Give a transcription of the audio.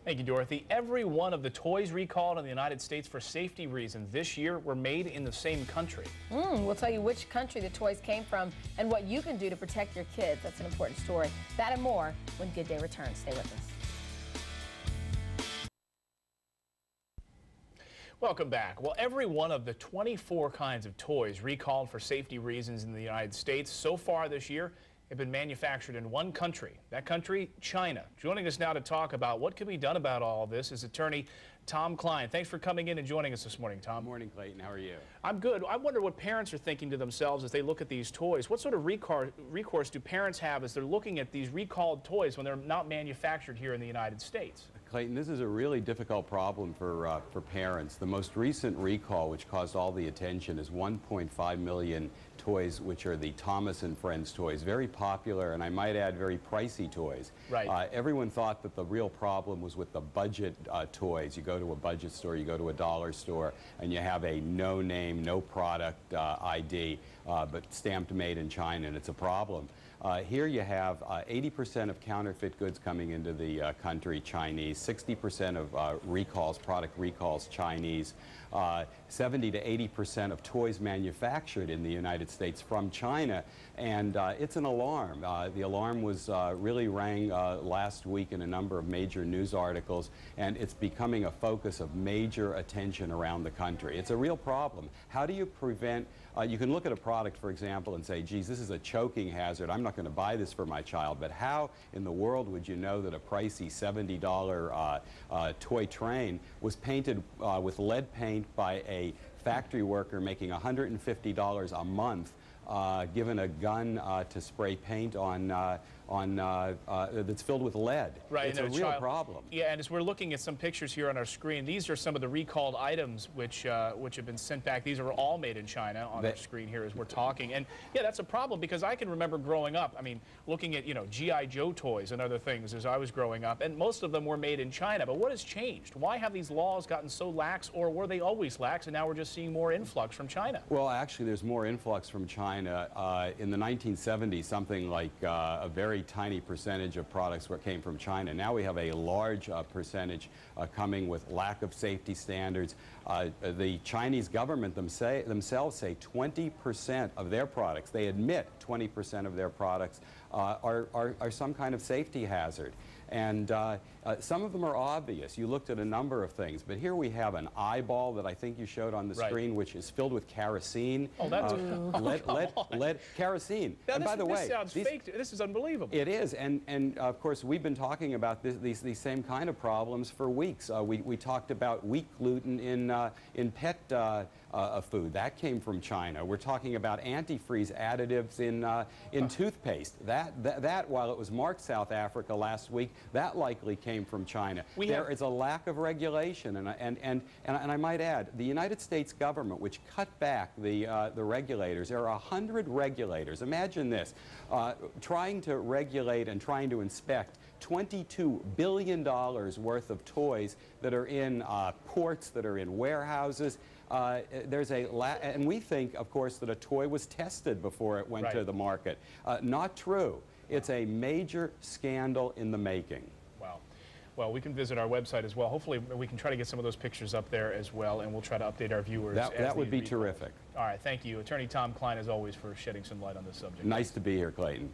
Thank you, Dorothy. Every one of the toys recalled in the United States for safety reasons this year were made in the same country. We'll tell you which country the toys came from and what you can do to protect your kids. That's an important story. That and more when Good Day returns. Stay with us. Welcome back. Well, every one of the 24 kinds of toys recalled for safety reasons in the United States so far this year have been manufactured in one country. That country, China. Joining us now to talk about what can be done about all this is attorney Tom Klein. Thanks for coming in and joining us this morning, Tom. Good morning, Clayton. How are you? I'm good. I wonder what parents are thinking to themselves as they look at these toys. What sort of recourse do parents have as they're looking at these recalled toys when they're not manufactured here in the United States? Clayton, this is a really difficult problem for parents. The most recent recall, which caused all the attention, is 1.5 million toys, which are the Thomas & Friends toys. Very popular, and I might add, very pricey toys. Right. Everyone thought that the real problem was with the budget toys. You go to a budget store, you go to a dollar store, and you have a no-name, no-product ID, but stamped made in China, and it's a problem. Here you have 80% of counterfeit goods coming into the country, Chinese, 60% of recalls, product recalls, Chinese, 70 to 80% of toys manufactured in the United States from China, and it's an alarm. The alarm was really rang last week in a number of major news articles, and it's becoming a focus of major attention around the country. It's a real problem. How do you prevent, you can look at a product, for example, and say, geez, this is a choking hazard. I'm not going to buy this for my child, but how in the world would you know that a pricey $70 toy train was painted with lead paint by a factory worker making $150 a month, given a gun to spray paint on that's filled with lead? Right, it's a real problem. Yeah, and as we're looking at some pictures here on our screen, these are some of the recalled items which have been sent back. These are all made in China on our screen here as we're talking. And yeah, that's a problem because I can remember growing up, I mean, looking at, G.I. Joe toys and other things as I was growing up, and most of them were made in China. But what has changed? Why have these laws gotten so lax, or were they always lax, and now we're just seeing more influx from China? Well, actually, there's more influx from China. In the 1970s, something like a very tiny percentage of products came from China. Now we have a large percentage coming with lack of safety standards. The Chinese government themselves say 20% of their products, they admit 20% of their products are some kind of safety hazard. And some of them are obvious. You looked at a number of things, but here we have an eyeball that I think you showed on the screen, which is filled with kerosene. Oh, that's lead kerosene. Now, and by the way, this sounds fake. This is unbelievable. It is, and of course we've been talking about these same kind of problems for weeks. We talked about wheat gluten in pet food. That came from China. We're talking about antifreeze additives in toothpaste. That while it was marked South Africa last week, that likely came from China. There is a lack of regulation, and I might add, the United States government, which cut back the regulators, there are 100 regulators. Imagine this, trying to regulate and trying to inspect $22 billion worth of toys that are in ports, that are in warehouses. And we think, of course, that a toy was tested before it went to the market. Not true. It's a major scandal in the making. Wow. Well, we can visit our website as well. Hopefully, we can try to get some of those pictures up there as well, and we'll try to update our viewers. That would be terrific. All right. Thank you. Attorney Tom Klein, as always, for shedding some light on this subject. Nice to be here, Clayton.